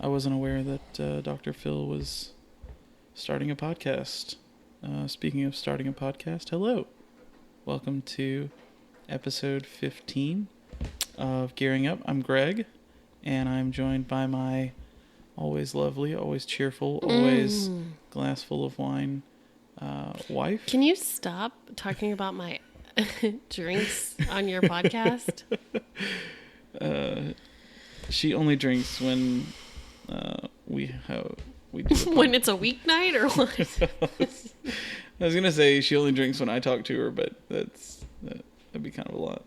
I wasn't aware that Dr. Phil was starting a podcast. Speaking of starting a podcast, hello. Welcome to episode 15 of Gearing Up. I'm Greg, and I'm joined by my always lovely, always cheerful, always glass full of wine wife. Can you stop talking about my drinks on your podcast? She only drinks when we do when it's a weeknight or what? I was gonna say she only drinks when I talk to her, but that'd be kind of a lot.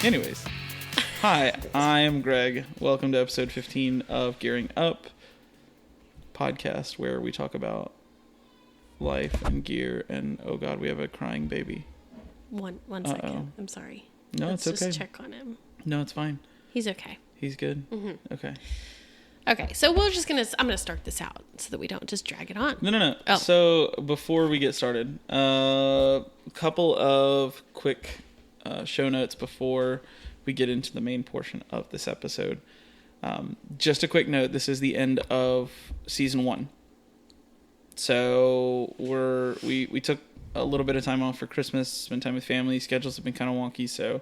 Anyways, hi, I'm Greg. Welcome to episode 15 of Gearing Up podcast, where we talk about life and gear. And oh god, we have a crying baby. One second. I'm sorry. No, Let's it's okay. just check on him. No, it's fine. He's okay. He's good. Mm-hmm. Okay. Okay, so I'm gonna start this out so that we don't just drag it on. No. Oh. So before we get started, a couple of quick show notes before we get into the main portion of this episode. Just a quick note: this is the end of season 1. So we took a little bit of time off for Christmas, spent time with family. Schedules have been kind of wonky, so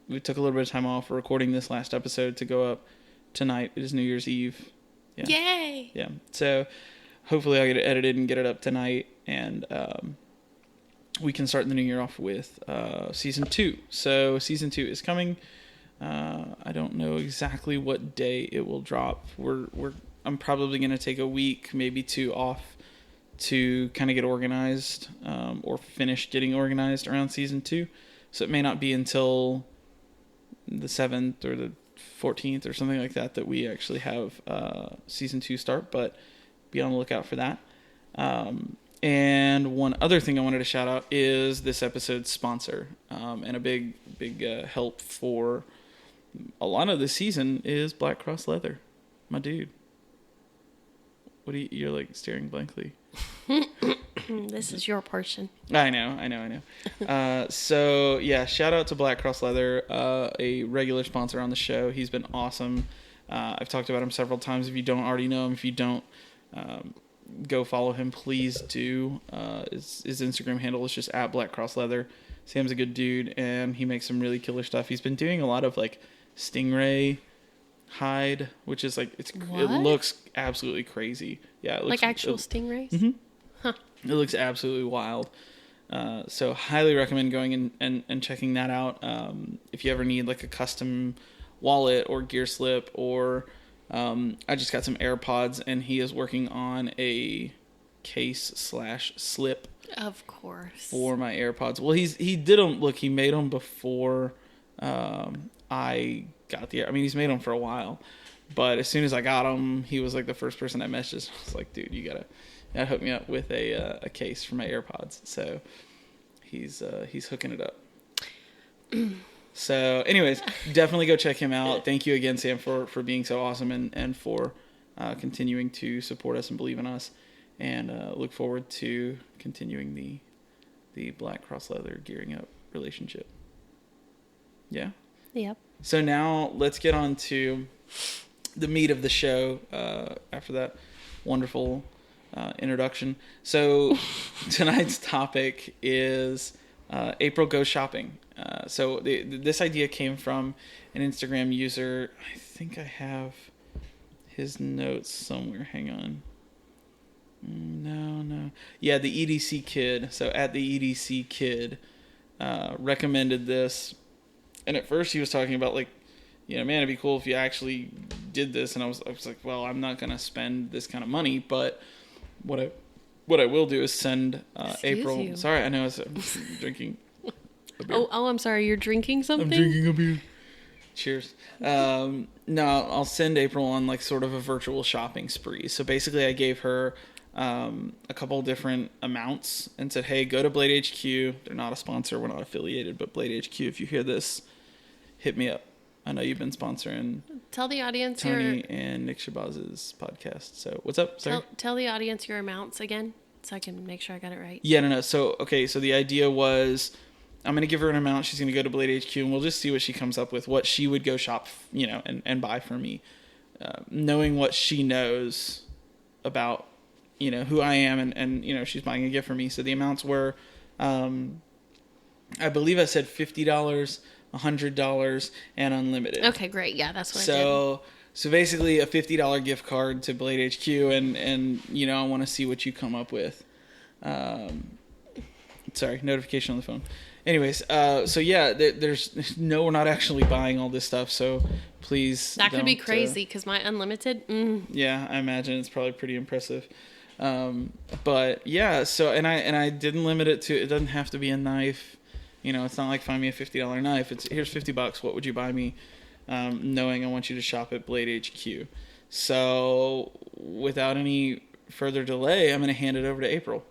we took a little bit of time off. We're recording this last episode to go up tonight. It is New Year's Eve. Yeah. Yay! Yeah. So hopefully I'll get it edited and get it up tonight, and we can start the new year off with season 2. So season 2 is coming. I don't know exactly what day it will drop. I'm probably going to take a week, maybe 2 off to kind of get organized or finish getting organized around season 2. So it may not be until the 7th or the 14th or something like that we actually have season 2 start, but be on the lookout for that. And one other thing I wanted to shout out is this episode's sponsor, and a big help for a lot of the season is Black Cross Leather, my dude. You're like staring blankly. This is your portion. I know. So yeah, shout out to Black Cross Leather, a regular sponsor on the show. He's been awesome. I've talked about him several times. If you don't already know him, if you don't, go follow him, please do. His Instagram handle is just @BlackCrossLeather. Sam's a good dude, and he makes some really killer stuff. He's been doing a lot of like stingray hide, which is like it looks absolutely crazy. Yeah, it looks like actual stingrays. Mm-hmm. Huh. It looks absolutely wild. So highly recommend going and checking that out. If you ever need like a custom wallet or gear slip, or I just got some AirPods, and he is working on a case/slip. Of course. For my AirPods. Well, he did them. Look, he made them before I got the. I mean, he's made them for a while, but as soon as I got them, he was like the first person I messaged. I was like, dude, you gotta hook me up with a case for my AirPods. So he's hooking it up. So, anyways, definitely go check him out. Thank you again, Sam, for being so awesome and for continuing to support us and believe in us. And look forward to continuing the Black Cross Leather Gearing Up relationship. Yeah? Yep. So now let's get on to the meat of the show after that wonderful introduction. So tonight's topic is April Goes Shopping. So this idea came from an Instagram user. I think I have his notes somewhere. Hang on. No. Yeah, the EDC Kid. So the EDC Kid recommended this. And at first he was talking about like, man, it'd be cool if you actually did this. And I was like, well, I'm not going to spend this kind of money. But what I will do is send April. You. Sorry, I know I'm drinking a beer. Oh, I'm sorry. You're drinking something? I'm drinking a beer. Cheers. No, I'll send April on like sort of a virtual shopping spree. So basically I gave her a couple different amounts and said, hey, go to Blade HQ. They're not a sponsor. We're not affiliated, but Blade HQ, if you hear this, hit me up. I know you've been sponsoring Tell the audience Tony and Nick Shabazz's podcast. So what's up? Sorry. Tell the audience your amounts again. so I can make sure I got it right. Yeah, no. So, okay, so the idea was I'm going to give her an amount. She's going to go to Blade HQ, and we'll just see what she comes up with, what she would go shop, and buy for me. Knowing what she knows about, who I am, and she's buying a gift for me. So the amounts were, I believe I said $50, $100, and unlimited. Okay, great. Yeah, that's what I did. So basically a $50 gift card to Blade HQ, and I want to see what you come up with. Sorry, notification on the phone. Anyways, so yeah, we're not actually buying all this stuff, so please. That could be crazy because my unlimited. Yeah, I imagine it's probably pretty impressive. But yeah, so and I didn't limit it to. It doesn't have to be a knife. It's not like find me a $50 knife. It's here's $50. What would you buy me? Knowing I want you to shop at Blade HQ. So without any further delay, I'm going to hand it over to April.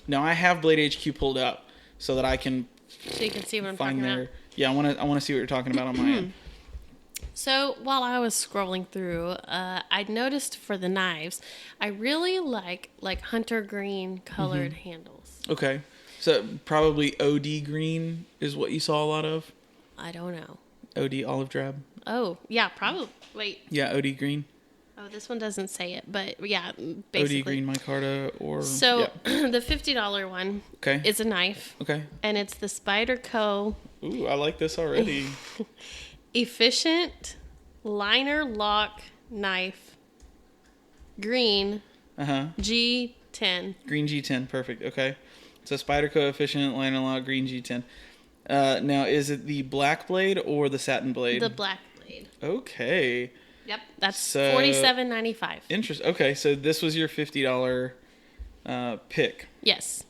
Now I have Blade HQ pulled up so that I can. So you can see what I'm talking about. Yeah, I want to see what you're talking about on my end. So while I was scrolling through, I noticed for the knives, I really like hunter green colored handles. Okay, so probably OD green is what you saw a lot of. I don't know. OD olive drab. Oh yeah, probably. Wait. Yeah, OD green. Oh, this one doesn't say it, but yeah, basically. OD green micarta or... So, the $50 one is a knife. Okay. And it's the Spyderco... Ooh, I like this already. Efficient liner lock knife. Green. G10. Green G10, perfect. Okay. So, Spyderco efficient liner lock, green G10. Now, is it the black blade or the satin blade? The black blade. Okay. Yep, that's $47.95. Interesting. Okay, so this was your $50 pick. Yes.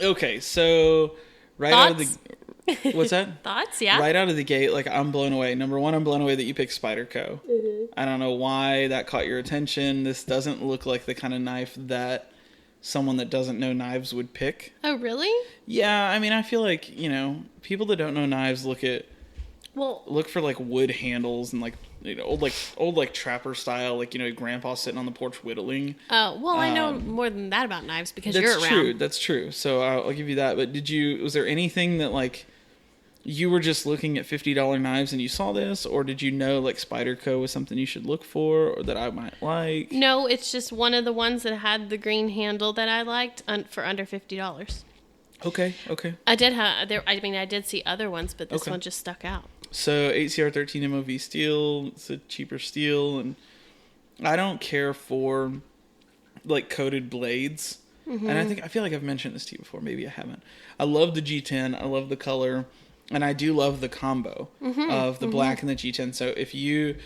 Okay, so out of the what's that? Thoughts? Yeah. Right out of the gate, I'm blown away. Number one, I'm blown away that you picked Spyderco. I don't know why that caught your attention. This doesn't look like the kind of knife that someone that doesn't know knives would pick. Oh, really? Yeah, I mean, I feel like people that don't know knives look for wood handles and old trapper style, grandpa sitting on the porch whittling. Oh, well, I know more than that about knives because you're around. That's true. So I'll give you that. But was there anything that you were just looking at $50 knives and you saw this, or did you know Spyderco was something you should look for or that I might like? No, it's just one of the ones that had the green handle that I liked for under $50. Okay. I did see other ones, but this one just stuck out. So 8CR13 MOV steel, it's a cheaper steel, and I don't care for coated blades. And I feel like I've mentioned this to you before, maybe I haven't. I love the G10, I love the color, and I do love the combo of the black and the G10. So if you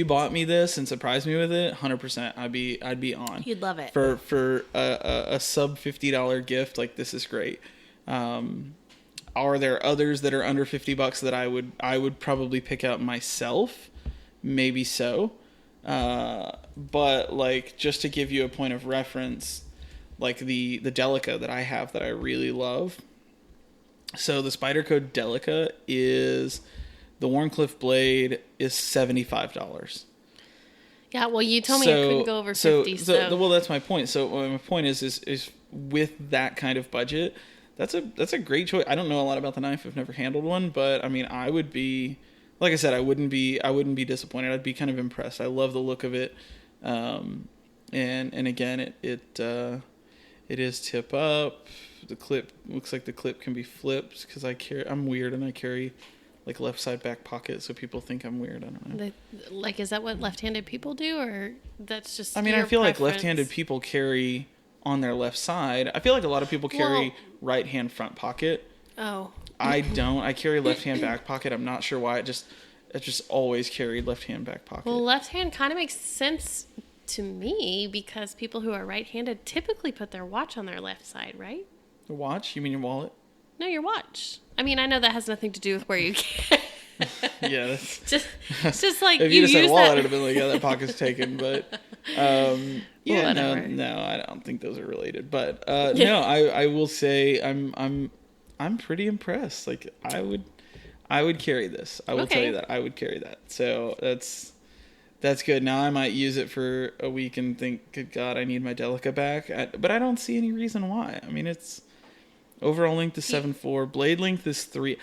bought me this and surprised me with it, 100% I'd be on. You'd love it. For a sub $50 gift, this is great. Are there others that are under $50 that I would probably pick out myself? Maybe so. But just to give you a point of reference, the Delica that I have that I really love. So the Spyderco Delica is the Wharncliffe blade is $75. Yeah, well, you told me it couldn't go over 50. Well, that's my point. So my point is with that kind of budget, that's a great choice. I don't know a lot about the knife. I've never handled one, but I mean, I would be, like I said, I wouldn't be disappointed. I'd be kind of impressed. I love the look of it. And again, it is tip up. The clip looks like the clip can be flipped because I'm weird and I carry left side back pocket, so people think I'm weird. I don't know. Is that what left-handed people do, or that's just? I mean, I feel like left-handed people carry on their left side. I feel like a lot of people carry right hand front pocket. Oh. I don't. I carry left hand back pocket. I'm not sure why. It just always carried left hand back pocket. Well, left hand kind of makes sense to me because people who are right-handed typically put their watch on their left side, right? The watch? You mean your wallet? No, your watch. I mean, I know that has nothing to do with where you carry. Yeah, that's just like if you just said wallet, it'd have been like, yeah, that pocket's taken. But yeah, no, I don't think those are related. But no, I will say I'm pretty impressed. I would carry this. I will tell you that I would carry that. So That's good. Now I might use it for a week and think, good God, I need my Delica back. But I don't see any reason why. I mean, it's overall length is 7.4. Blade length is 3.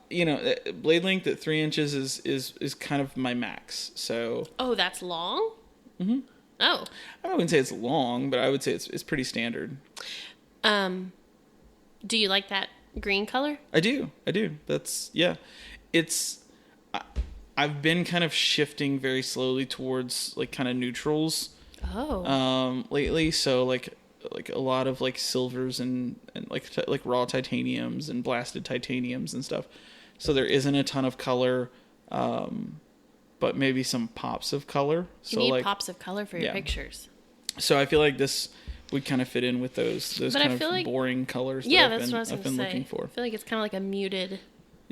Blade length at 3 inches is kind of my max. So. Oh, that's long? Mm-hmm. Oh. I wouldn't say it's long, but I would say it's pretty standard. Do you like that green color? I do. I've been kind of shifting very slowly towards like kind of neutrals. Oh. Lately, so like a lot of like silvers and like raw titaniums and blasted titaniums and stuff. So there isn't a ton of color, but maybe some pops of color. You need pops of color for your pictures. So I feel like this would kind of fit in with those kind of boring colors. Yeah, that's what I've been looking for. I feel like it's kind of like a muted.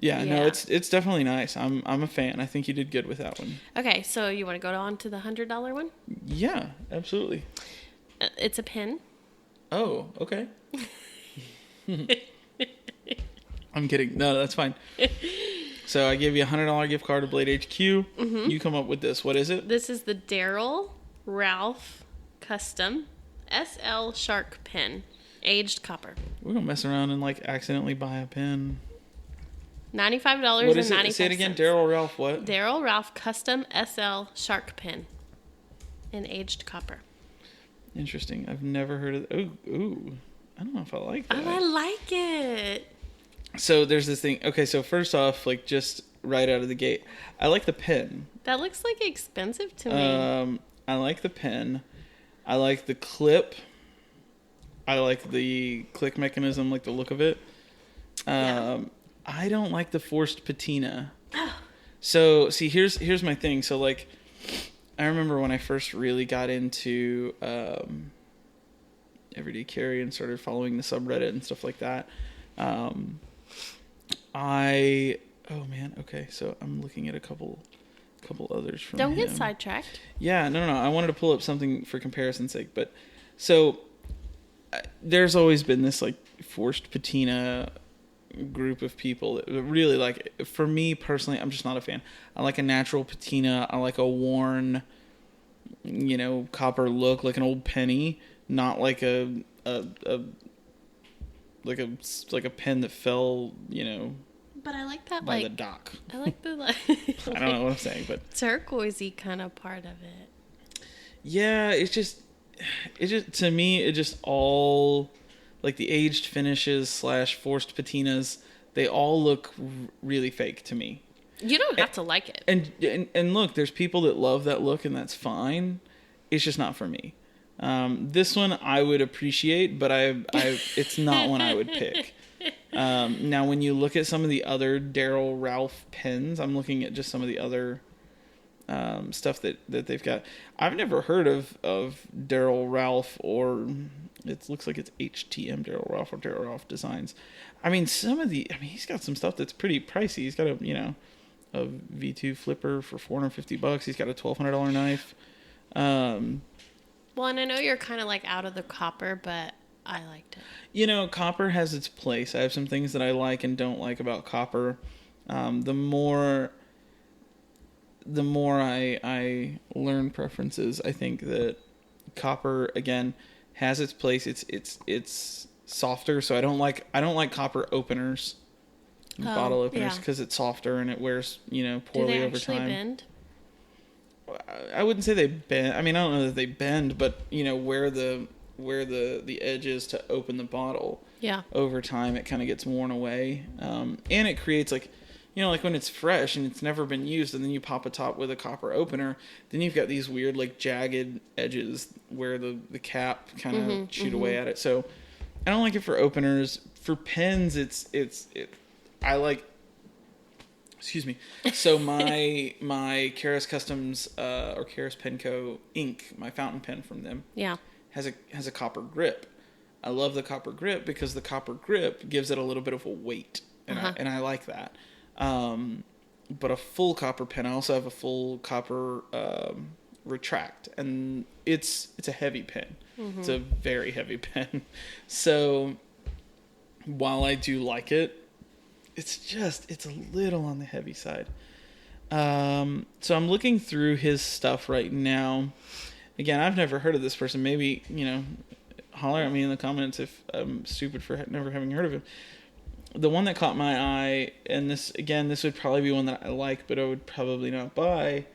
Yeah, no, it's definitely nice. I'm a fan. I think you did good with that one. Okay, so you want to go on to the $100 one? Yeah, absolutely. It's a pin. Oh, okay. I'm kidding. No, that's fine. So I give you a $100 gift card to Blade HQ. Mm-hmm. You come up with this. What is it? This is the Daryl Ralph Custom SL Shark Pen, aged copper. We're gonna mess around and like accidentally buy a pen. $95.95. What is it? Say it again. Daryl Ralph what? Daryl Ralph Custom SL Shark Pen in aged copper. Interesting. I've never heard of. Ooh. I don't know if I like that. Oh, I like it. So there's this thing. Okay, so first off, like just right out of the gate, I like the pen. That looks like expensive to me. I like the pen. I like the clip. I like the click mechanism, like the look of it. I don't like the forced patina. So see, here's my thing. So like, I remember when I first really got into everyday carry and started following the subreddit and stuff like that. Okay, so I'm looking at a couple others from Don't him. get sidetracked. Yeah, no. I wanted to pull up something for comparison's sake, but so there's always been this like forced patina group of people that really like it. For me personally, I'm just not a fan. I like a natural patina. I like a worn, copper look, like an old penny, not like a pen that fell, But I like that, by the dock. I like the like, I don't know what I'm saying, but turquoisey kind of part of it. Yeah, it just to me it just all like the aged finishes / forced patinas. They all look really fake to me. You don't have to like it. And look, there's people that love that look, and that's fine. It's just not for me. This one I would appreciate, but it's not one I would pick. Now, when you look at some of the other Daryl Ralph pens, I'm looking at just some of the other stuff that they've got. I've never heard of Daryl Ralph, or it looks like it's HTM Daryl Ralph or Daryl Ralph Designs. I mean, he's got some stuff that's pretty pricey. He's got a V2 flipper for $450. He's got a $1,200 knife. Well, and I know you're kind of like out of the copper, but I liked it. Copper has its place. I have some things that I like and don't like about copper. The more I learn preferences, I think that copper again has its place. It's softer, so I don't like copper openers, bottle openers, because it's softer and it wears poorly over time. Do they actually bend? I wouldn't say they bend. I mean, I don't know that they bend, but where the edge is to open the bottle. Yeah. Over time, it kind of gets worn away, and it creates like when it's fresh and it's never been used, and then you pop a top with a copper opener, then you've got these weird like jagged edges where the cap kind of shoot away at it. So I don't like it for openers. For pens, I like. Excuse me. So my Karas Customs or Karas Penco ink, my fountain pen from them, has a copper grip. I love the copper grip because the copper grip gives it a little bit of a weight, and I like that. But a full copper pen, I also have a full copper retract, and it's a heavy pen. Mm-hmm. It's a very heavy pen. So while I do like it, it's a little on the heavy side. So I'm looking through his stuff right now. Again, I've never heard of this person. Maybe, holler at me in the comments if I'm stupid for never having heard of him. The one that caught my eye, and this would probably be one that I like, but I would probably not buy,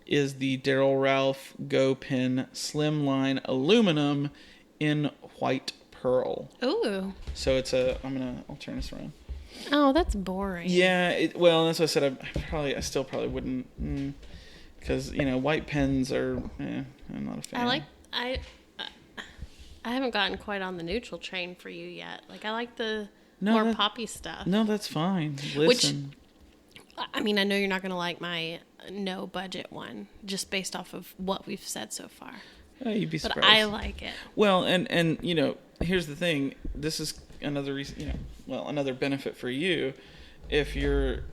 is the Daryl Ralph Go Pen Slimline Aluminum in white pearl. Ooh. So it's I'll turn this around. Oh, that's boring. Yeah, that's what I said. I still probably wouldn't, because white pens are. I'm not a fan. I haven't gotten quite on the neutral train for you yet. Like, I like the more poppy stuff. No, that's fine. Listen. I know you're not going to like my no budget one, just based off of what we've said so far. You'd be surprised. But I like it. Well, and here's the thing. This is another reason. Another benefit for you, if you're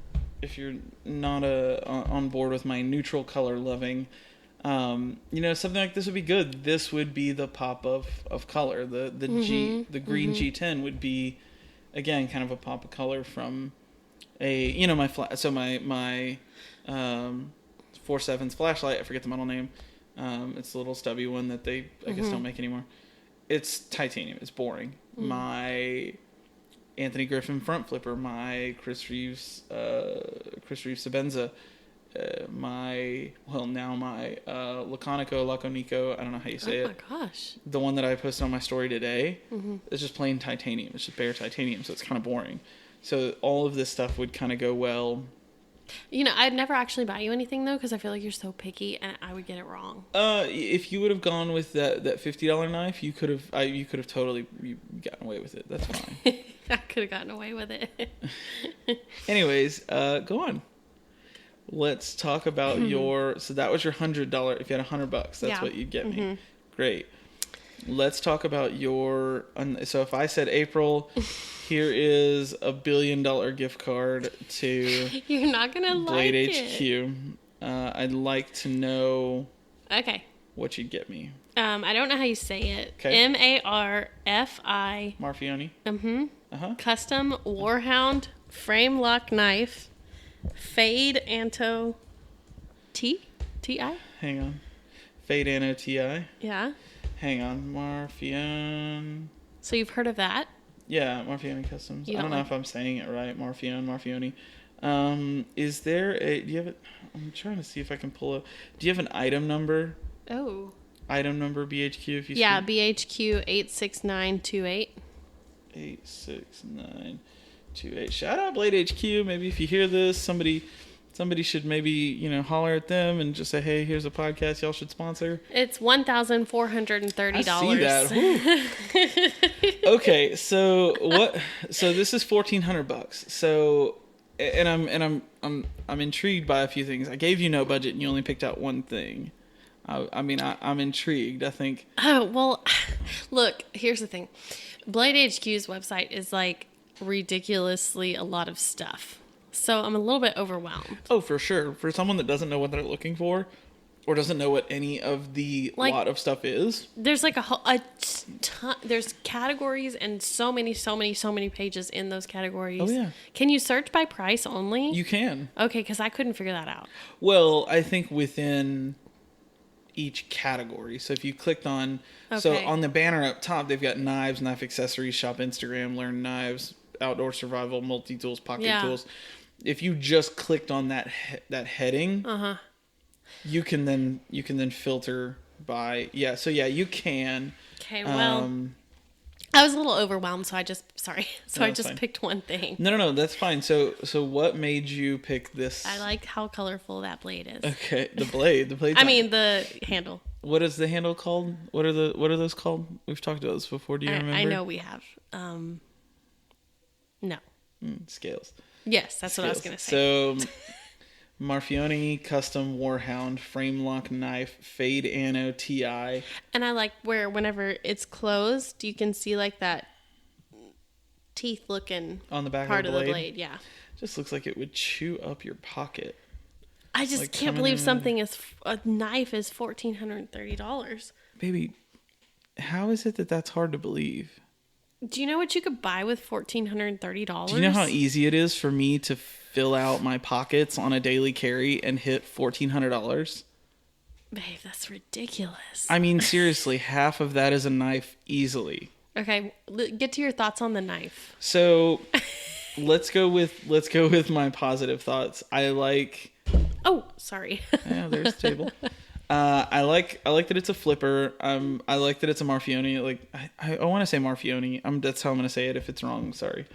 not on board with my neutral color loving. Something like this would be good. This would be the pop of color. The green G10 would be, again, kind of a pop of color from my 4.7's flashlight. I forget the model name. It's a little stubby one that they I guess don't make anymore. It's titanium. It's boring. My Anthony Griffin front flipper. My Chris Reeves Sabenza. My Laconico, I don't know how you say it. Oh my gosh. The one that I posted on my story today is just plain titanium. It's just bare titanium, so it's kind of boring. So all of this stuff would kind of go well. I'd never actually buy you anything, though, because I feel like you're so picky, and I would get it wrong. If you would have gone with that $50 knife, you could have totally gotten away with it. That's fine. I could have gotten away with it. Anyways, go on. Let's talk about so that was your $100. If you had $100, that's what you'd get me. Great. Let's talk about so if I said April, here is $1 billion gift card to You're not going to Blade like HQ. it. I'd like to know what you'd get me. I don't know how you say it. Okay. Marfi. Marfioni. Custom Warhound frame lock knife. Fade Anto T-I? Hang on. Fade Anno Ti. Yeah. Hang on. Marfion. So you've heard of that? Yeah, Marfioni Customs. I don't know if I'm saying it right. Marfioni. Is there do you have it? I'm trying to see if I can pull up. Do you have an item number? Oh. Item number BHQ if you see. BHQ 86928. 86928. Shout out Blade HQ. Maybe if you hear this, somebody should maybe holler at them and just say, hey, here's a podcast y'all should sponsor. It's $1,430. I see that. Okay, so this is $1,400. So, and I'm intrigued by a few things. I gave you no budget and you only picked out one thing. I'm intrigued. I think. Oh well, look. Here's the thing. Blade HQ's website is like ridiculously a lot of stuff, so I'm a little bit overwhelmed. Oh, for sure. For someone that doesn't know what they're looking for or doesn't know what any of the lot of stuff is, there's like a ton, there's categories and so many pages in those categories. Oh yeah. Can you search by price only? You can. Okay, because I couldn't figure that out. Well, I think within each category. So if you clicked on so on the banner up top, they've got knives, knife accessories, shop Instagram, learn knives, outdoor survival, multi-tools, pocket tools. If you just clicked on that heading, you can then filter by you can. Okay, well, I was a little overwhelmed, so I just picked one thing. No, that's fine. So what made you pick this? I like how colorful that blade is. Okay, the blade. I mean the handle. What is the handle called? What are those called? We've talked about this before. Do you remember? I know we have. No. Scales. Yes, that's Scales. What I was going to say. So, Marfioni Custom Warhound Frame Lock Knife Fade Anno Ti. And I like where whenever it's closed, you can see like that teeth looking on the back part of the blade. Yeah. Just looks like it would chew up your pocket. I just can't believe a knife is $1,430. Baby, how is it that that's hard to believe? Do you know what you could buy with $1,430? Do you know how easy it is for me to fill out my pockets on a daily carry and hit $1,400? Babe, that's ridiculous. I mean, seriously, half of that is a knife easily. Okay, get to your thoughts on the knife. So, let's go with my positive thoughts. I like. Oh, sorry. Yeah, there's the table. I like that it's a flipper. I like that it's a Marfione. Like I want to say Marfione. That's how I'm gonna say it. If it's wrong, sorry.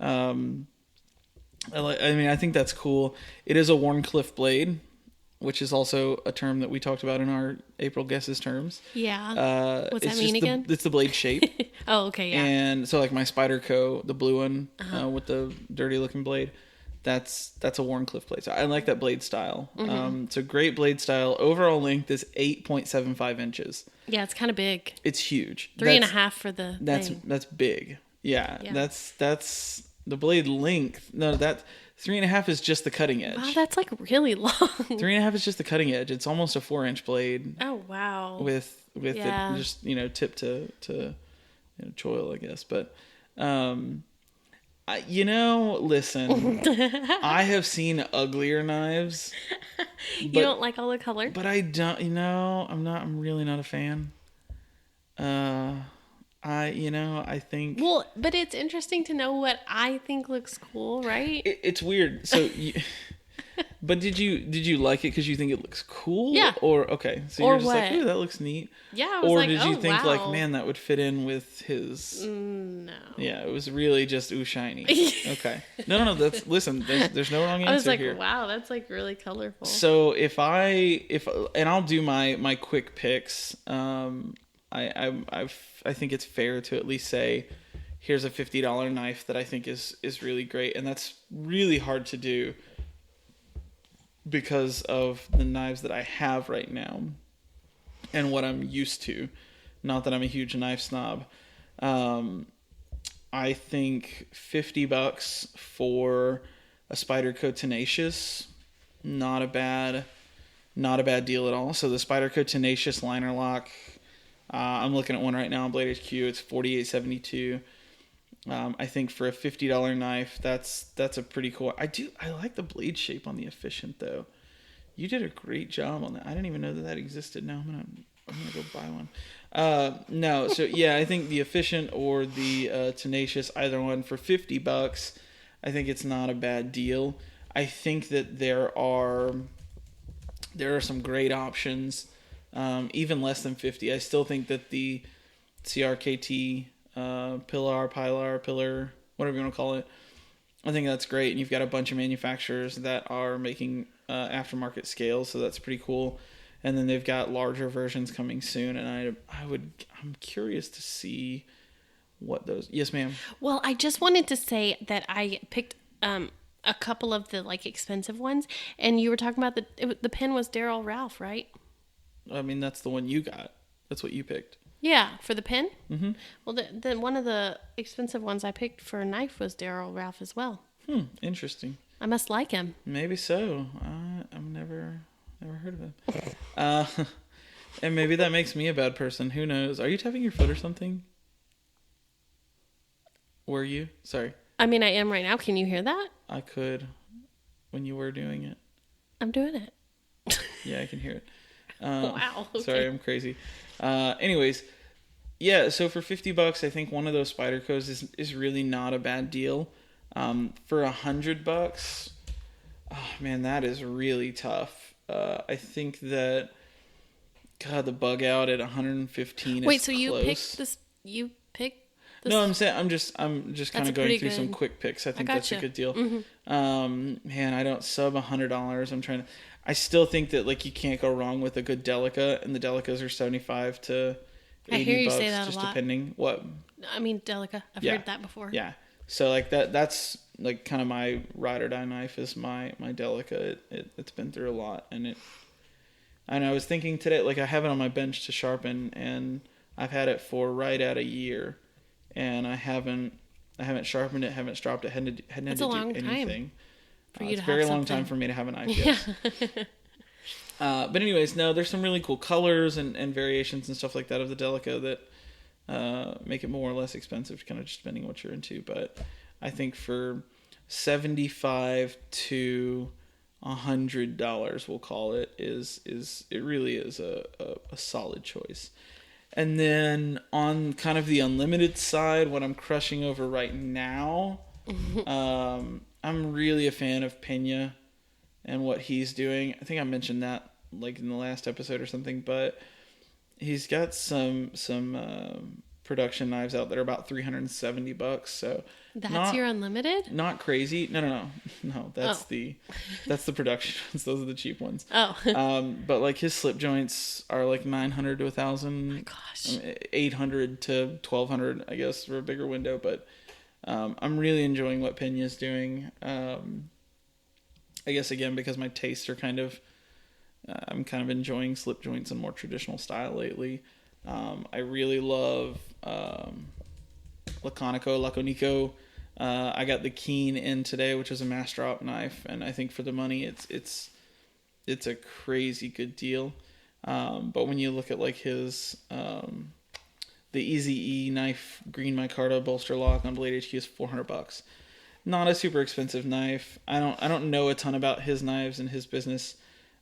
I think that's cool. It is a Warncliffe blade, which is also a term that we talked about in our April guesses terms. Yeah. What's that mean again? It's the blade shape. Oh, okay, yeah. And so like my Spyderco, the blue one with the dirty looking blade. That's a Warncliffe blade. So I like that blade style. Mm-hmm. It's a great blade style. Overall length is 8.75 inches. Yeah, it's kind of big. It's huge. 3.5 for the thing. That's big. Yeah. That's the blade length. No, that 3.5 is just the cutting edge. Wow, that's like really long. 3.5 is just the cutting edge. It's almost a 4-inch blade. Oh wow. With it just tip to choil, I guess. But listen, I have seen uglier knives. You don't like all the color? But I don't, I'm really not a fan. I think. Well, but it's interesting to know what I think looks cool, right? It's weird. So, but did you like it because you think it looks cool? Yeah. Or, okay. So or you're just what? like, ooh, that looks neat. Yeah, I was or like, did you think, wow. like, man, that would fit in with his... No. Yeah, it was really just ooh shiny. Okay. No, listen, there's no wrong answer here. I was like, wow, that's like really colorful. So and I'll do my quick picks. I think it's fair to at least say, here's a $50 knife that I think is really great, and that's really hard to do because of the knives that I have right now and what I'm used to. Not that I'm a huge knife snob. I think $50 for a Spyderco Tenacious, not a bad deal at all. So the Spyderco Tenacious liner lock, I'm looking at one right now on Blade HQ. It's $48.72. I think for a $50 knife, that's a pretty cool. I like the blade shape on the Efficient though. You did a great job on that. I didn't even know that existed. Now I'm gonna go buy one. No, so yeah, I think the Efficient or the Tenacious, either one for $50, I think it's not a bad deal. I think that there are some great options, even less than 50. I still think that the CRKT pillar, whatever you want to call it, I think that's great. And you've got a bunch of manufacturers that are making aftermarket scales, so that's pretty cool. And then they've got larger versions coming soon, and I'm curious to see what those. Yes, ma'am. Well, I just wanted to say that I picked a couple of the like expensive ones, and you were talking about the pen was Daryl Ralph, right? I mean, that's the one you got. That's what you picked. Yeah, for the pen. Mm-hmm. Well, the one of the expensive ones I picked for a knife was Daryl Ralph as well. Interesting. I must like him. Maybe so. I've never heard of him. And maybe that makes me a bad person. Who knows? Are you tapping your foot or something? Were you? Sorry. I mean, I am right now. Can you hear that? I could when you were doing it. I'm doing it. Yeah, I can hear it. Wow. Okay. Sorry, I'm crazy. Anyways, yeah, so for $50, I think one of those Spydercos is really not a bad deal. For $100, oh man, that is really tough. I think that, God, the bug out at 115 Wait, is so close. you picked this? No, I'm saying I'm just kind of going through some quick picks. I think that's a good deal. Mm-hmm. Man, I don't sub $100. I still think that like you can't go wrong with a good Delica, and the Delicas are $75 to $80. I hear you say that just a lot. depending what. I mean, Delica. I've heard that before. Yeah. So like that's like kind of my ride or die knife is my Delica. It's been through a lot, and I was thinking today, like I have it on my bench to sharpen, and I've had it for right at a year, and I haven't sharpened it, haven't stropped it, hadn't had to do anything. For you it's to a very have long something. time for me to have a knife. Yes. But anyways, no, there's some really cool colors and variations and stuff like that of the Delica make it more or less expensive, kind of just depending what you're into. But I think for $75 to $100, we'll call it, is it really is a solid choice. And then on kind of the unlimited side, what I'm crushing over right now, I'm really a fan of Pena and what he's doing. I think I mentioned that like in the last episode or something, but he's got some production knives out that are about $370. So that's your unlimited? Not crazy. No. That's the production ones. Those are the cheap ones. Oh. But like his slip joints are like 900 to 1,000. Oh my gosh. 800 to 1,200, I guess, for a bigger window. But I'm really enjoying what Pena's doing. I guess again because my tastes are kind of. I'm kind of enjoying slip joints and more traditional style lately. I really love Laconico. I got the Keen in today, which is a mass drop knife, and I think for the money, it's a crazy good deal. But when you look at like his the Easy E knife, green micarta bolster lock on Blade HQ is $400. Not a super expensive knife. I don't know a ton about his knives and his business.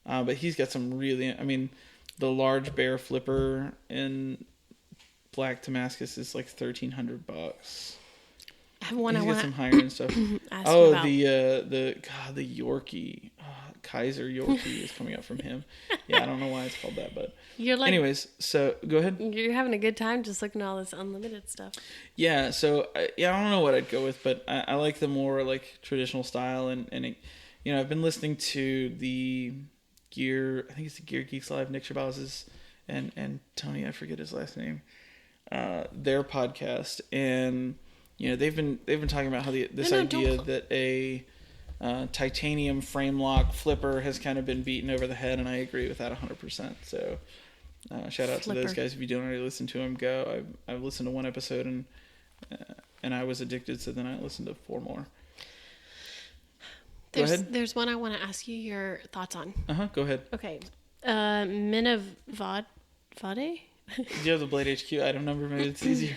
But he's got some really, I mean, the large bear flipper in black Damascus is like $1,300. I have one. He's I got want some higher end stuff. The Yorkie, Kaiser Yorkie is coming up from him. Yeah, I don't know why it's called that, but you're like. Anyways, so go ahead. You're having a good time just looking at all this unlimited stuff. Yeah, so I don't know what I'd go with, but I like the more like traditional style, and it, I've been listening to the Gear, I think it's the Gear Geeks Live, Nick Shabaz's and Tony, I forget his last name, their podcast, and they've been talking about how this idea that a titanium frame lock flipper has kind of been beaten over the head, and I agree with that 100%. So shout out to those guys. If you don't already listen to them, go. I've listened to one episode and I was addicted, so then I listened to 4 more. Go ahead. There's one I want to ask you your thoughts on. Go ahead. Okay. Minavade? Do you have the Blade HQ item number? Maybe it's easier.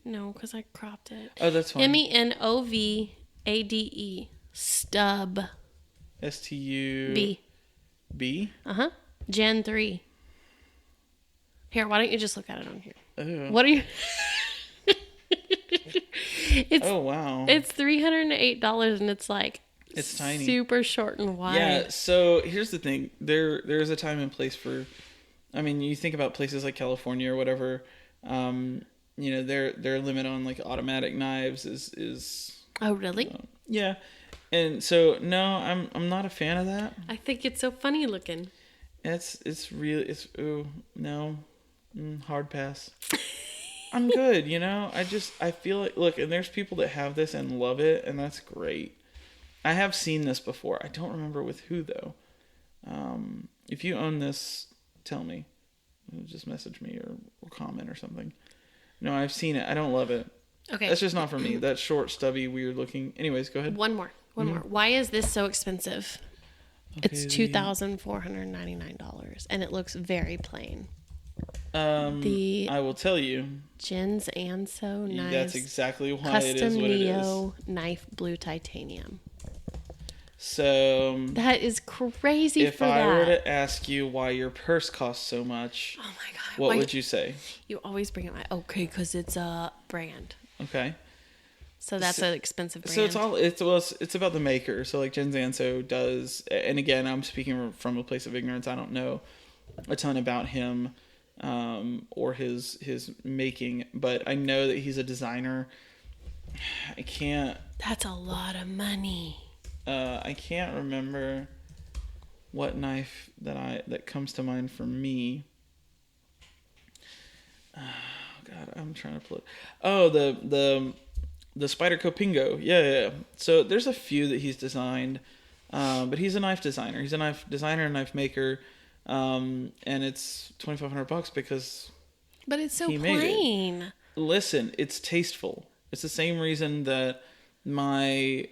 No, because I cropped it. Oh, that's fine. MENOVADE. Stub. STU. B? Gen 3. Here, why don't you just look at it on here? Oh. What are you... Oh, wow. It's $308 and it's like... It's tiny. Super short and wide. Yeah, so here's the thing. There's a time and place for... I mean, you think about places like California or whatever, their limit on like automatic knives is Oh, really? Yeah. And so no, I'm not a fan of that. I think it's so funny looking. Hard pass. I'm good, I feel like, look, and there's people that have this and love it, and that's great. I have seen this before. I don't remember with who though. If you own this, tell me. Just message me or comment or something. No, I've seen it. I don't love it. Okay. That's just not for me. That short, stubby, weird looking. Anyways, go ahead. One more. Why is this so expensive? Okay, it's $2,499 and it looks very plain. I will tell you. Jens Anso knives. That's exactly why Custom it is what Neo it is. knife blue titanium. So that is crazy. If I were to ask you why your purse costs so much, oh my god, what would you say? You always bring it. Because it's a brand. Okay. So that's an expensive brand. So it's about the maker. So like Jens Anso does, and again, I'm speaking from a place of ignorance. I don't know a ton about him or his making, but I know that he's a designer. I can't. That's a lot of money. I can't remember what knife that comes to mind for me. Oh God, I'm trying to pull it. Oh, the Spyderco Pingo. Yeah. So there's a few that he's designed, but he's a knife designer. He's a knife designer and knife maker, and it's $2,500 because. But it's so plain. It. Listen, it's tasteful. It's the same reason that my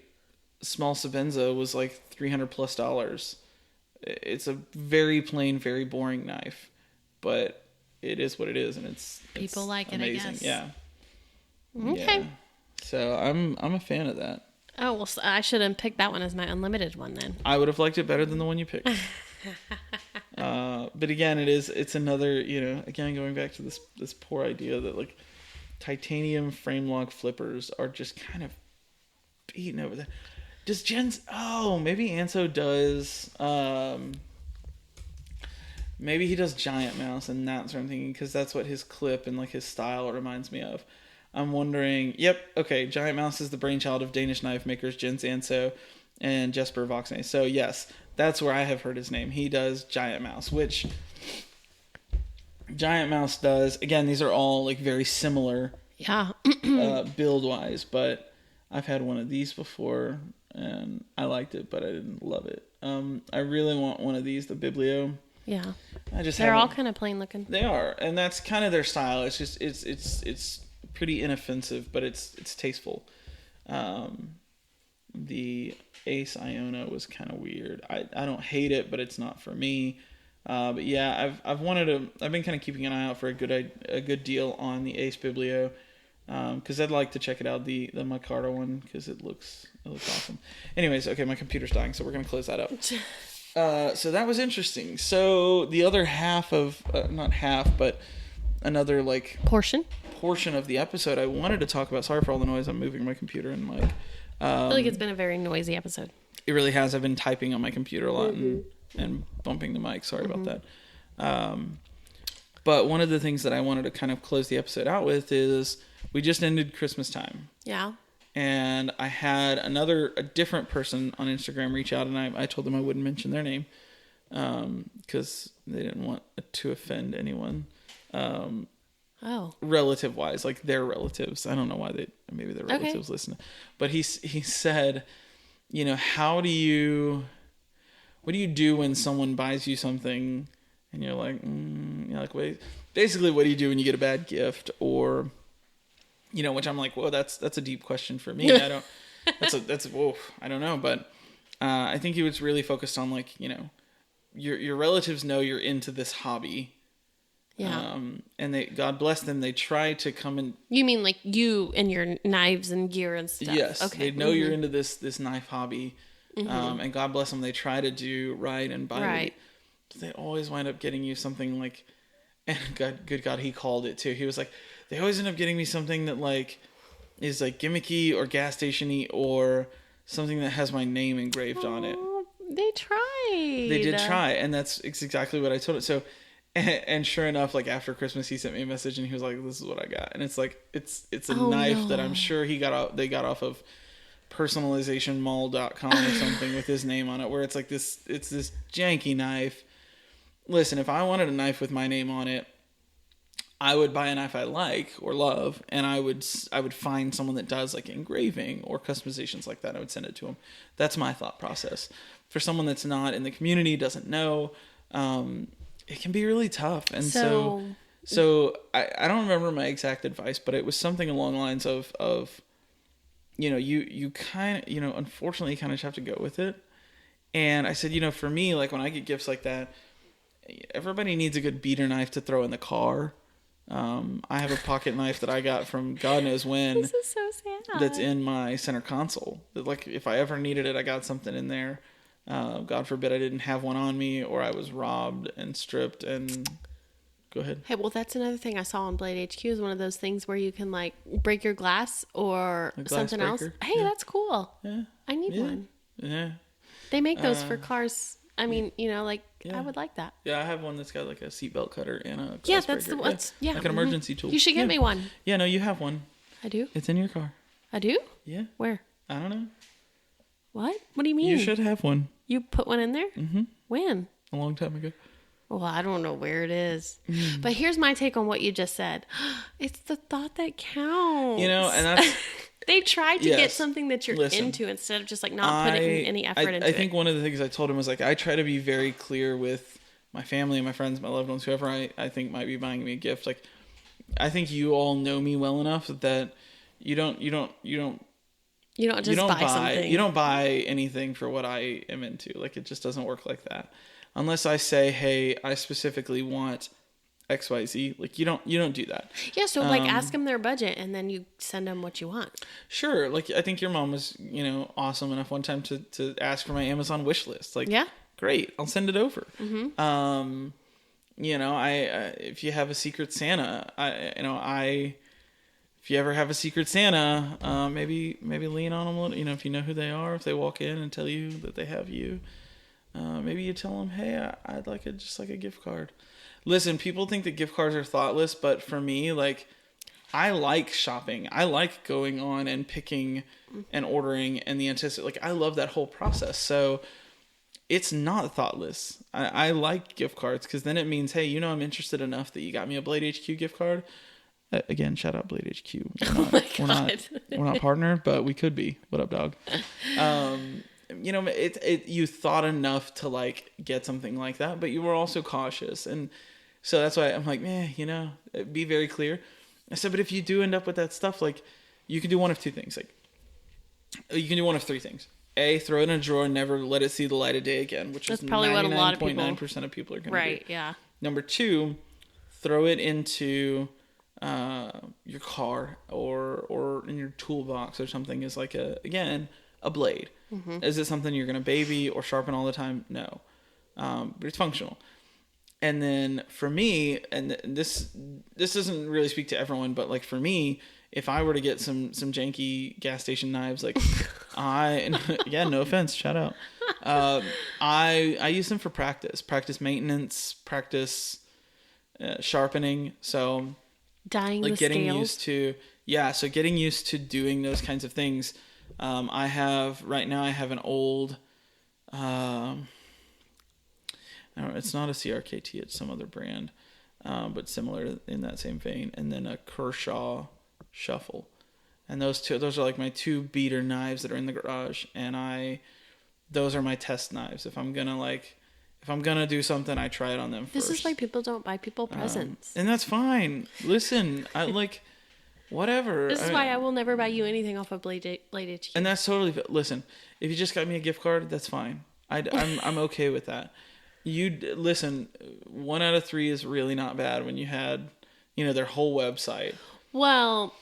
small Sabenza was like $300+. It's a very plain, very boring knife, but it is what it is, and People like it, amazing. I guess. Yeah. Okay. Yeah. So I'm a fan of that. Oh, well, I should have picked that one as my unlimited one then. I would have liked it better than the one you picked. But again, it's another, again, going back to this poor idea that like titanium frame lock flippers are just kind of beaten over there. Does maybe Anso does, maybe he does Giant Mouse, and that's what I'm thinking, because that's what his clip and like his style reminds me of. I'm wondering, okay, Giant Mouse is the brainchild of Danish knife makers Jens Anso and Jesper Voxnay. So yes, that's where I have heard his name. He does Giant Mouse, which Giant Mouse does. Again, these are all like very similar, build wise, but I've had one of these before and I liked it, but I didn't love it. I really want one of these, the Biblio. Yeah, they're all kind of plain looking. They are, and that's kind of their style. It's just it's pretty inoffensive, but it's tasteful. The Ace Iona was kind of weird. I don't hate it, but it's not for me. But yeah, I've been kind of keeping an eye out for a good deal on the Ace Biblio, because I'd like to check it out, the Micarta one, because it looks awesome. Anyways, okay, my computer's dying, so we're gonna close that up. So that was interesting. So the other half of not half, but another like portion of the episode I wanted to talk about. Sorry for all the noise. I'm moving my computer and mic. I feel like it's been a very noisy episode. It really has. I've been typing on my computer a lot and bumping the mic. Sorry about that. But one of the things that I wanted to kind of close the episode out with is we just ended Christmas time. Yeah. And I had a different person on Instagram reach out, and I told them I wouldn't mention their name because they didn't want to offend anyone. Relative wise, like their relatives. I don't know why maybe their relatives listen. But he said, what do you do when someone buys you something and you're like, wait, basically what do you do when you get a bad gift, or, which I'm like, whoa, that's a deep question for me. I don't, I don't know. But, I think he was really focused on like, your relatives know you're into this hobby. Yeah. And God bless them, they try to come and... You mean like you and your knives and gear and stuff? Yes. Okay. They know you're into this knife hobby. And God bless them, they try to do right and by right. But they always wind up getting you something like... And good God, he called it too. He was like, they always end up getting me something that like is like gimmicky or gas station-y or something that has my name engraved on it. They tried. They did try, and that's exactly what I told it. So... And sure enough, like after Christmas, he sent me a message and he was like, "This is what I got." And it's like it's a knife that I'm sure they got off of personalizationmall.com or something with his name on it, where it's like it's this janky knife. Listen, if I wanted a knife with my name on it, I would buy a knife I like or love, and I would find someone that does like engraving or customizations like that. I would send it to them. That's my thought process. For someone that's not in the community, doesn't know. It can be really tough. And so I don't remember my exact advice, but it was something along the lines of you kind of, unfortunately you kind of just have to go with it. And I said, for me, like when I get gifts like that, everybody needs a good beater knife to throw in the car. I have a pocket knife that I got from God knows when. This is so sad. That's in my center console. That like if I ever needed it, I got something in there. God forbid I didn't have one on me, or I was robbed and stripped. And go ahead. Hey, well, that's another thing I saw on Blade HQ is one of those things where you can like break your glass or something else. Hey, that's cool. Yeah, I need one. Yeah, they make those for cars. I mean, I would like that. Yeah, I have one that's got like a seatbelt cutter and a glass breaker. Like an emergency tool. You should get me one. Yeah, no, you have one. I do. It's in your car. I do. Yeah. Where? I don't know. What? What do you mean? You should have one. You put one in there? Mm-hmm. When? A long time ago. Well, I don't know where it is. But here's my take on what you just said. It's the thought that counts. And that's... They try to get something that you're into instead of just like not putting any effort into it. I think one of the things I told him was like, I try to be very clear with my family, my friends, my loved ones, whoever I think might be buying me a gift. Like, I think you all know me well enough that you don't buy something. You don't buy anything for what I am into. Like, it just doesn't work like that. Unless I say, hey, I specifically want XYZ. Like you don't do that. Yeah. So like ask them their budget and then you send them what you want. Sure. Like I think your mom was, awesome enough one time to ask for my Amazon wish list. Like, yeah, great. I'll send it over. Mm-hmm. If you have a Secret Santa, if you ever have a Secret Santa, maybe lean on them a little. If you know who they are, if they walk in and tell you that they have you, maybe you tell them, hey, I'd like just like a gift card. Listen, people think that gift cards are thoughtless, but for me, like, I like shopping. I like going on and picking and ordering and the anticipation. Like, I love that whole process. So it's not thoughtless. I like gift cards because then it means, hey, I'm interested enough that you got me a Blade HQ gift card. Again, shout out Blade HQ. We're not partnered, but we could be. What up, dog? You thought enough to like get something like that, but you were also cautious, and so that's why I'm like, be very clear. I said, but if you do end up with that stuff, like, you can do one of two things. Like, you can do one of three things. A, throw it in a drawer and never let it see the light of day again, which that's is probably what a lot of 99.9% of people are going to do. Right, yeah. Number two, throw it into your car or in your toolbox or something as like a blade. Mm-hmm. Is it something you're going to baby or sharpen all the time? No. But it's functional. And then for me, and this doesn't really speak to everyone, but like for me, if I were to get some janky gas station knives, like no offense, shout out. I use them for practice maintenance, practice sharpening. So dyeing like the getting scales. Getting used to doing those kinds of things. I have an old, it's not a CRKT, it's some other brand, but similar in that same vein. And then a Kershaw Shuffle. And those are like my two beater knives that are in the garage. And those are my test knives. If I'm gonna do something, I try it on them first. This is why people don't buy people presents. And that's fine. Listen, I like, whatever. This is why I will never buy you anything off of Blade HQ. And that's totally, listen, if you just got me a gift card, that's fine. I'm okay with that. Listen, 1 out of 3 is really not bad when you had, their whole website. Well,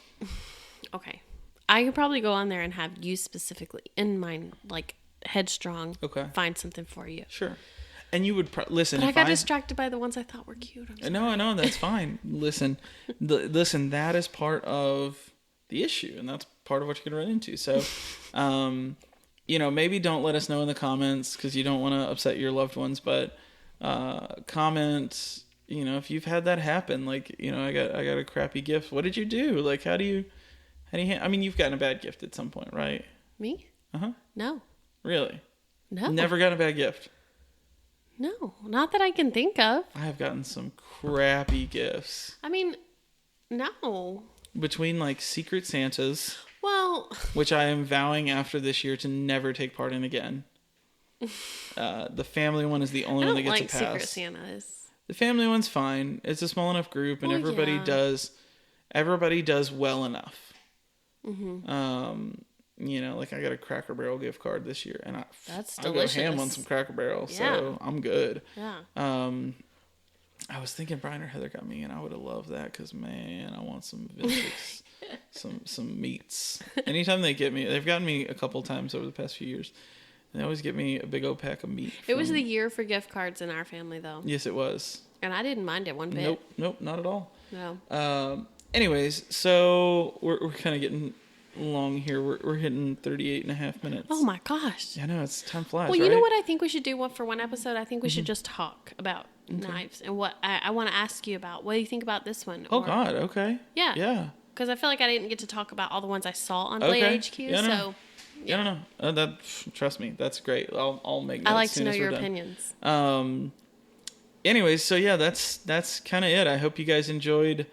okay. I could probably go on there and have you specifically in mind, like headstrong. Okay. Find something for you. Sure. And you would listen. But I got distracted by the ones I thought were cute. No, I know that's fine. Listen, that is part of the issue, and that's part of what you're gonna run into. So, maybe don't let us know in the comments because you don't want to upset your loved ones. But comment, if you've had that happen, like, I got a crappy gift. What did you do? Like, how do you? I mean, you've gotten a bad gift at some point, right? Me? Uh-huh. No. Really? No. Never got a bad gift. No, not that I can think of. I have gotten some crappy gifts. I mean, no. Between like Secret Santas, well, which I am vowing after this year to never take part in again. The family one is the only one that gets a pass. Secret Santas. The family one's fine. It's a small enough group, and everybody does well enough. Mm-hmm. Like I got a Cracker Barrel gift card this year, and that's delicious. I go ham on some Cracker Barrel, so I'm good. Yeah. I was thinking Brian or Heather got me, and I would have loved that because, man, I want some vintage, some meats. Anytime they get me, they've gotten me a couple times over the past few years. They always get me a big old pack of meat. It was the year for gift cards in our family, though. Yes, it was. And I didn't mind it one bit. Nope, not at all. No. Anyways, so we're kind of getting long here. We're hitting 38 and a half minutes. Oh my gosh. I know, it's time flies. Well, you know what I think we should do for one episode? I think we should just talk about knives and what I want to ask you about. What do you think about this one? God, okay. Yeah. Because I feel like I didn't get to talk about all the ones I saw on Blade HQ. Yeah, no. Yeah, no. Trust me, that's great. I'll make notes. I like to know your opinions. Anyways, so yeah, that's kind of it. I hope you guys enjoyed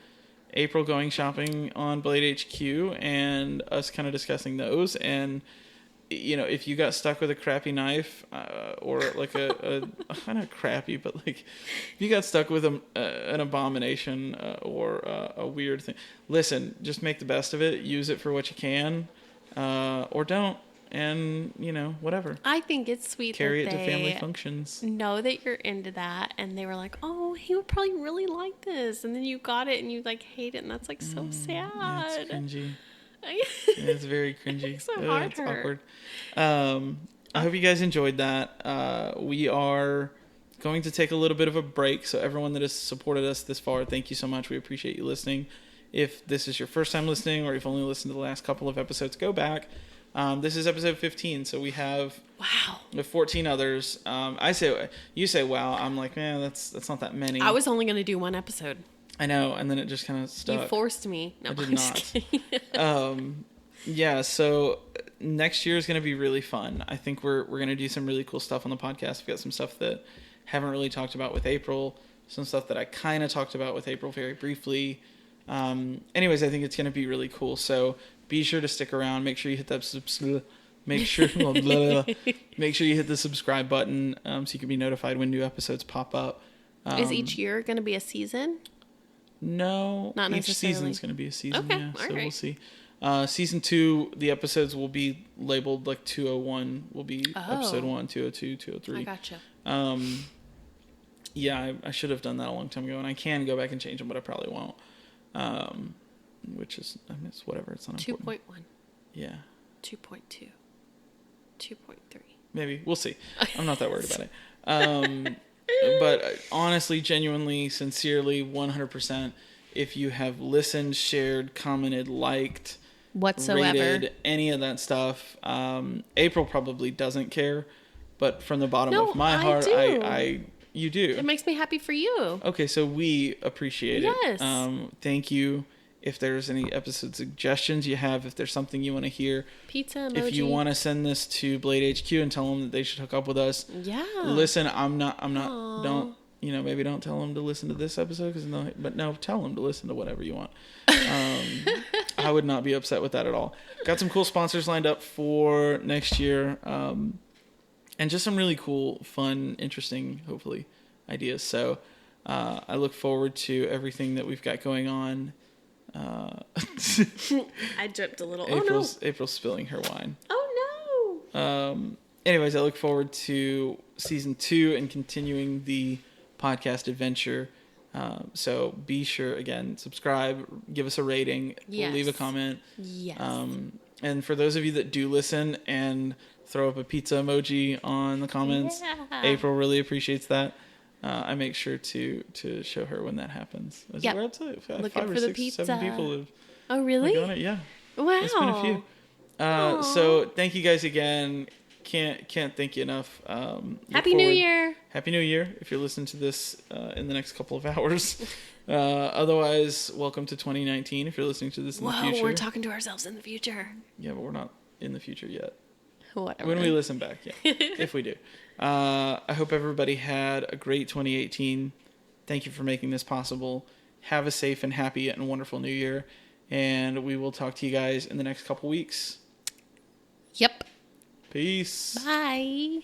April going shopping on Blade HQ and us kind of discussing those. And if you got stuck with a crappy knife or like a not crappy, but like if you got stuck with an abomination or a weird thing, listen, just make the best of it. Use it for what you can, or don't. and whatever. I think it's sweet Carry that it to family functions. Know that you're into that, and they were like, "Oh, he would probably really like this," and then you got it and you like hate it, and that's like so sad. Yeah, it's cringy. It's very cringy. It makes my heart it's hurt. awkward. I hope you guys enjoyed that. We are going to take a little bit of a break, so everyone that has supported us this far, thank you so much. We appreciate you listening. If this is your first time listening, or you've only listened to the last couple of episodes, go back. This is episode 15, so we have 14 others. You say wow. I'm like, man, that's not that many. I was only going to do one episode. I know, and then it just kind of stuck. You forced me. No, I did not. Yeah, so next year is going to be really fun. I think we're going to do some really cool stuff on the podcast. We've got some stuff that haven't really talked about with April, some stuff that I kind of talked about with April very briefly. Anyways, I think it's going to be really cool. So be sure to stick around. Make sure you hit that make sure you hit the subscribe button so you can be notified when new episodes pop up. Is each year going to be a season? No, not each necessarily. Season's going to be a season. Okay, yeah, so right. We'll see. Season 2, the episodes will be labeled like 201 will be episode 1, 202, 203. I gotcha. Yeah, I should have done that a long time ago, and I can go back and change them, but I probably won't. Which is, it's whatever. It's not important. 2.1. Yeah. 2.2. 2.3. Maybe. We'll see. I'm not that worried about it. But honestly, genuinely, sincerely, 100%, if you have listened, shared, commented, liked, whatsoever, rated, any of that stuff, April probably doesn't care, but from the bottom of my heart, you do. It makes me happy for you. Okay, so we appreciate it. Yes. Thank you. If there's any episode suggestions you have, if there's something you want to hear, pizza emoji. If you want to send this to Blade HQ and tell them that they should hook up with us, listen, I'm not, Aww. don't, maybe don't tell them to listen to this episode, but no, tell them to listen to whatever you want. I would not be upset with that at all. Got some cool sponsors lined up for next year, and just some really cool, fun, interesting, hopefully, ideas. So I look forward to everything that we've got going on. I dripped a little. April's spilling her wine. Oh no. Anyways, I look forward to season 2 and continuing the podcast adventure. So be sure, again, subscribe, give us a rating, leave a comment. Yes. And for those of you that do listen and throw up a pizza emoji on the comments, April really appreciates that. I make sure to show her when that happens. Yep. We're up to looking 5 or for 6, the pizza. 7 people have. Oh really? On it. Yeah. Wow. It's been a few. So thank you guys again. Can't thank you enough. Happy New Year. Happy New Year if you're listening to this in the next couple of hours. Otherwise, welcome to 2019 if you're listening to this in the future. We're talking to ourselves in the future. Yeah, but we're not in the future yet. Whatever. When we listen back, yeah. If we do. I hope everybody had a great 2018. Thank you for making this possible. Have a safe and happy and wonderful New Year. And we will talk to you guys in the next couple weeks. Yep. Peace. Bye.